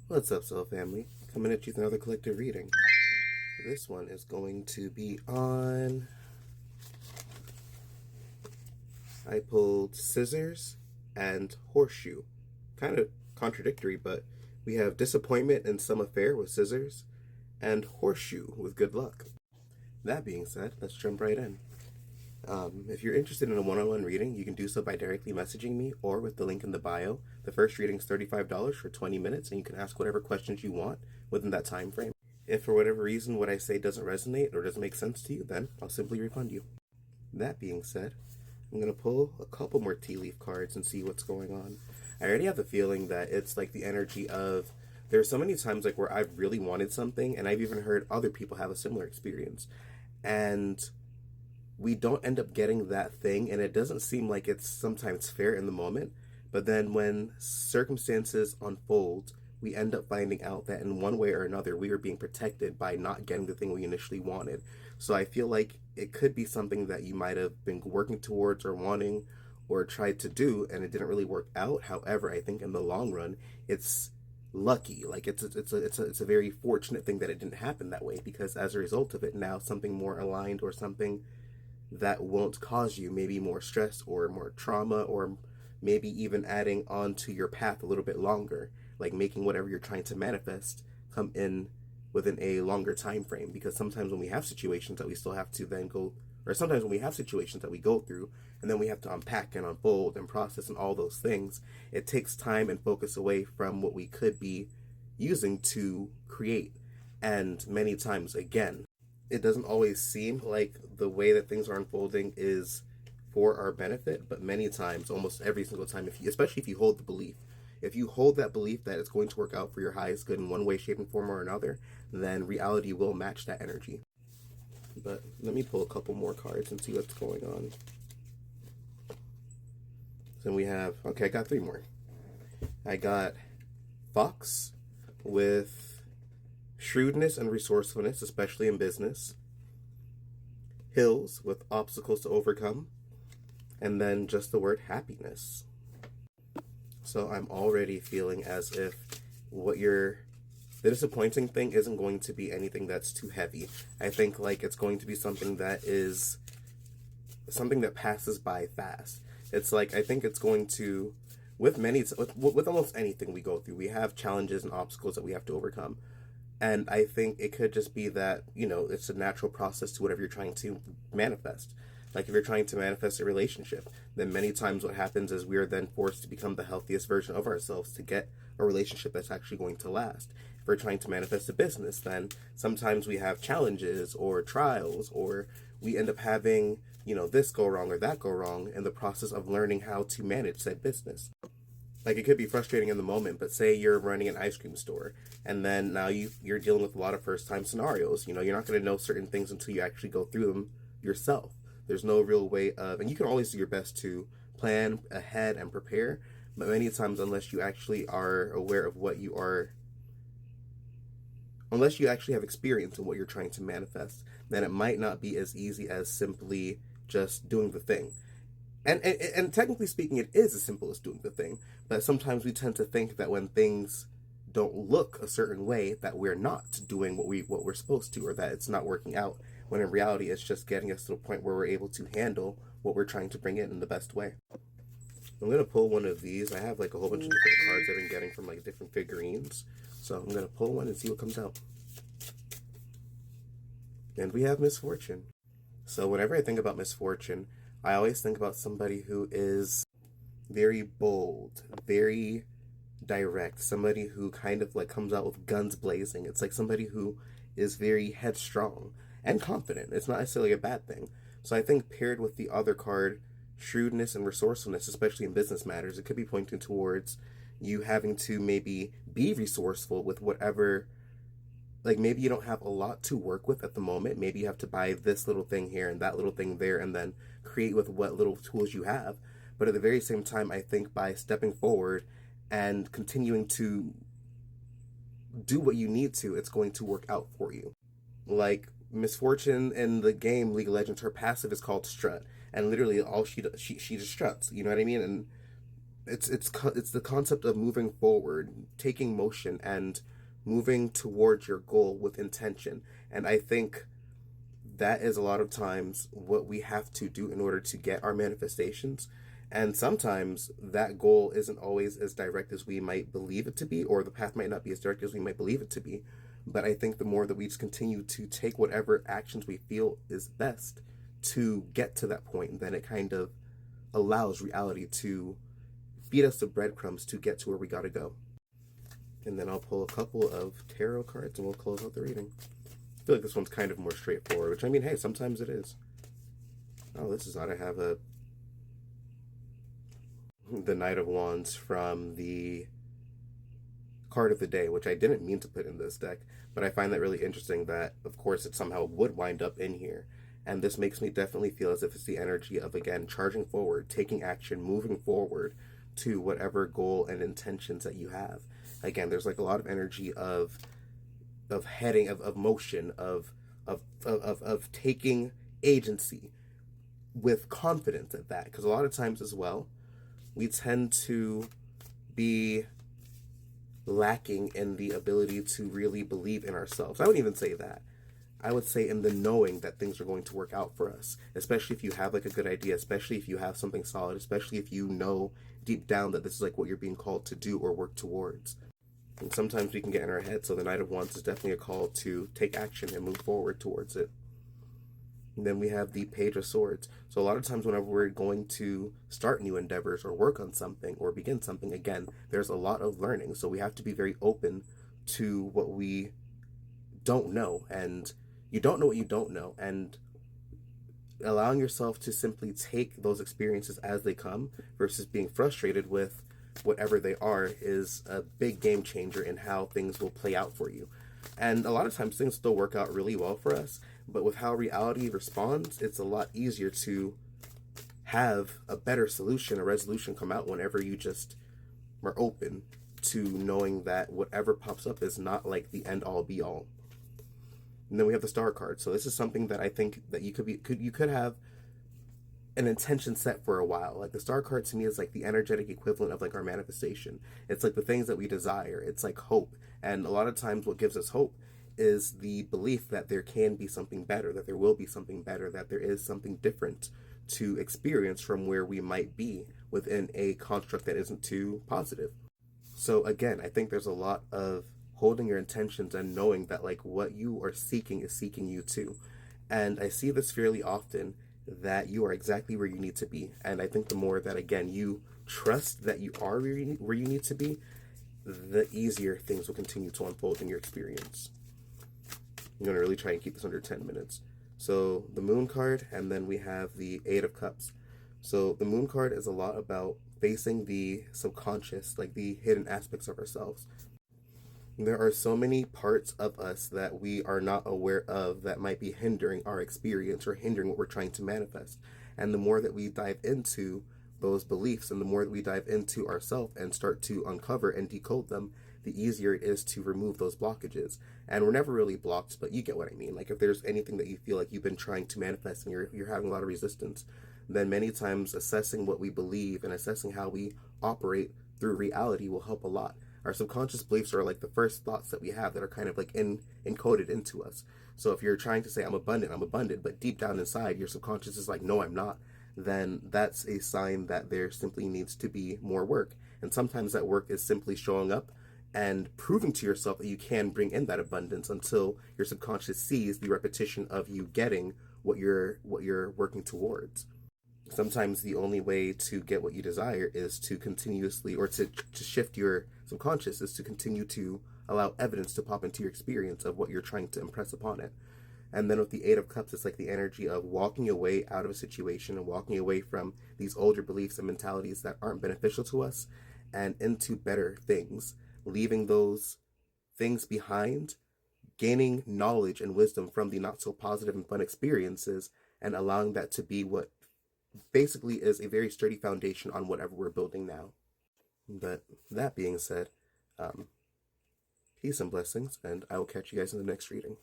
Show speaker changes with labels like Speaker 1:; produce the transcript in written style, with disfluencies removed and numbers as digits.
Speaker 1: What's up, Soul Family? Coming at you with another collective reading. This one is going to be on. I pulled scissors and horseshoe. Kind of contradictory, but we have disappointment in some affair with scissors and horseshoe with good luck. That being said, let's jump right in. If you're interested in a one-on-one reading, you can do so by directly messaging me or with the link in the bio. The first reading is $35 for 20 minutes, and you can ask whatever questions you want within that time frame. If for whatever reason what I say doesn't resonate or doesn't make sense to you, then I'll simply refund you. That being said, I'm going to pull a couple more tea leaf cards and see what's going on. I already have the feeling that it's like the energy of there's so many times like where I've really wanted something, and I've even heard other people have a similar experience. And we don't end up getting that thing, and it doesn't seem like it's sometimes fair in the moment, but then when circumstances unfold, we end up finding out that in one way or another we are being protected by not getting the thing we initially wanted. So I feel like it could be something that you might have been working towards or wanting or tried to do, and it didn't really work out. However, I think in the long run it's lucky. Like it's a very fortunate thing that it didn't happen that way, because as a result of it, now something more aligned or something that won't cause you maybe more stress or more trauma, or maybe even adding on to your path a little bit longer, like making whatever you're trying to manifest come in within a longer time frame. Because sometimes when we have situations that we still have to then go, or sometimes when we have situations that we go through and then we have to unpack and unfold and process and all those things, it takes time and focus away from what we could be using to create. And many times, again, it doesn't always seem like the way that things are unfolding is for our benefit, but many times, almost every single time, if you, especially if you hold the belief, if you hold that belief that it's going to work out for your highest good in one way, shape, and form or another, then reality will match that energy. But let me pull a couple more cards and see what's going on. Then we have, okay, I got three more. I got Fox with shrewdness and resourcefulness, especially in business. Hills with obstacles to overcome. And then just the word happiness. So I'm already feeling as if the disappointing thing isn't going to be anything that's too heavy. I think like it's going to be something that is something that passes by fast. It's like, I think it's going to, with almost anything we go through, we have challenges and obstacles that we have to overcome. And I think it could just be that, it's a natural process to whatever you're trying to manifest. Like if you're trying to manifest a relationship, then many times what happens is we are then forced to become the healthiest version of ourselves to get a relationship that's actually going to last. If we're trying to manifest a business, then sometimes we have challenges or trials, or we end up having, this go wrong or that go wrong in the process of learning how to manage said business. Like it could be frustrating in the moment, but say you're running an ice cream store, and then now you're dealing with a lot of first time scenarios. You're not going to know certain things until you actually go through them yourself. There's no real way of, and you can always do your best to plan ahead and prepare, but many times unless you actually are aware of what you are, unless you actually have experience in what you're trying to manifest, then it might not be as easy as simply just doing the thing. And technically speaking, it is as simple as doing the thing, but sometimes we tend to think that when things don't look a certain way, that we're not doing what we're supposed to, or that it's not working out, when in reality it's just getting us to a point where we're able to handle what we're trying to bring in the best way. I'm going to pull one of these. I have like a whole bunch of different cards I've been getting from like different figurines, so I'm going to pull one and see what comes out. And we have misfortune. So whenever I think about misfortune, I always think about somebody who is very bold, very direct, somebody who kind of like comes out with guns blazing. It's like somebody who is very headstrong and confident. It's not necessarily a bad thing. So I think paired with the other card, shrewdness and resourcefulness, especially in business matters, it could be pointing towards you having to maybe be resourceful with whatever. Like maybe you don't have a lot to work with at the moment. Maybe you have to buy this little thing here and that little thing there and then create with what little tools you have. But at the very same time, I think by stepping forward and continuing to do what you need to, it's going to work out for you. Like Misfortune in the game League of Legends, her passive is called Strut. And literally all she does, she just struts. You know what I mean? And it's the concept of moving forward, taking motion, and moving towards your goal with intention. And I think that is a lot of times what we have to do in order to get our manifestations. And sometimes that goal isn't always as direct as we might believe it to be, or the path might not be as direct as we might believe it to be. But I think the more that we just continue to take whatever actions we feel is best to get to that point, then it kind of allows reality to feed us the breadcrumbs to get to where we gotta go. And then I'll pull a couple of tarot cards and we'll close out the reading. I feel like this one's kind of more straightforward, which I mean, hey, sometimes it is. Oh, this is odd. I have the Knight of Wands from the card of the day, which I didn't mean to put in this deck, but I find that really interesting that, of course, it somehow would wind up in here. And this makes me definitely feel as if it's the energy of, again, charging forward, taking action, moving forward to whatever goal and intentions that you have. Again, there's like a lot of energy of heading, of motion, of taking agency with confidence at that. Because a lot of times as well, we tend to be lacking in the ability to really believe in ourselves. I wouldn't even say that. I would say in the knowing that things are going to work out for us, especially if you have like a good idea, especially if you have something solid, especially if you know deep down that this is like what you're being called to do or work towards. And sometimes we can get in our head, so the Knight of Wands is definitely a call to take action and move forward towards it. And then we have the Page of Swords. So a lot of times whenever we're going to start new endeavors or work on something or begin something, again, there's a lot of learning. So we have to be very open to what we don't know. And you don't know what you don't know. And allowing yourself to simply take those experiences as they come versus being frustrated with whatever they are is a big game changer in how things will play out for you. And a lot of times things still work out really well for us, but with how reality responds, it's a lot easier to have a better solution, a resolution come out whenever you just are open to knowing that whatever pops up is not like the end all be all. And then we have the Star card. So this is something that I think that you could have an intention set for a while. Like the Star card to me is like the energetic equivalent of like our manifestation. It's like the things that we desire. It's like hope. And a lot of times what gives us hope is the belief that there can be something better, that there will be something better, that there is something different to experience from where we might be within a construct that isn't too positive. So again, I think there's a lot of holding your intentions and knowing that like what you are seeking is seeking you too. And I see this fairly often, that you are exactly where you need to be. And I think the more that, again, you trust that you are where you need to be, the easier things will continue to unfold in your experience. I'm going to really try and keep this under 10 minutes. So the Moon card, and then we have the Eight of Cups. So the Moon card is a lot about facing the subconscious, like the hidden aspects of ourselves. There are so many parts of us that we are not aware of that might be hindering our experience or hindering what we're trying to manifest. And the more that we dive into those beliefs and the more that we dive into ourselves and start to uncover and decode them, the easier it is to remove those blockages. And we're never really blocked, but you get what I mean. Like if there's anything that you feel like you've been trying to manifest and you're having a lot of resistance, then many times assessing what we believe and assessing how we operate through reality will help a lot. Our subconscious beliefs are like the first thoughts that we have that are kind of like encoded into us. So if you're trying to say, I'm abundant, but deep down inside, your subconscious is like, no, I'm not, then that's a sign that there simply needs to be more work. And sometimes that work is simply showing up and proving to yourself that you can bring in that abundance until your subconscious sees the repetition of you getting what you're working towards. Sometimes the only way to get what you desire is to continuously, or to shift your subconscious, is to continue to allow evidence to pop into your experience of what you're trying to impress upon it. And then with the Eight of Cups, it's like the energy of walking away out of a situation and walking away from these older beliefs and mentalities that aren't beneficial to us and into better things, leaving those things behind, gaining knowledge and wisdom from the not so positive and fun experiences, and allowing that to be what basically is a very sturdy foundation on whatever we're building now. But that being said, peace and blessings, and I will catch you guys in the next reading.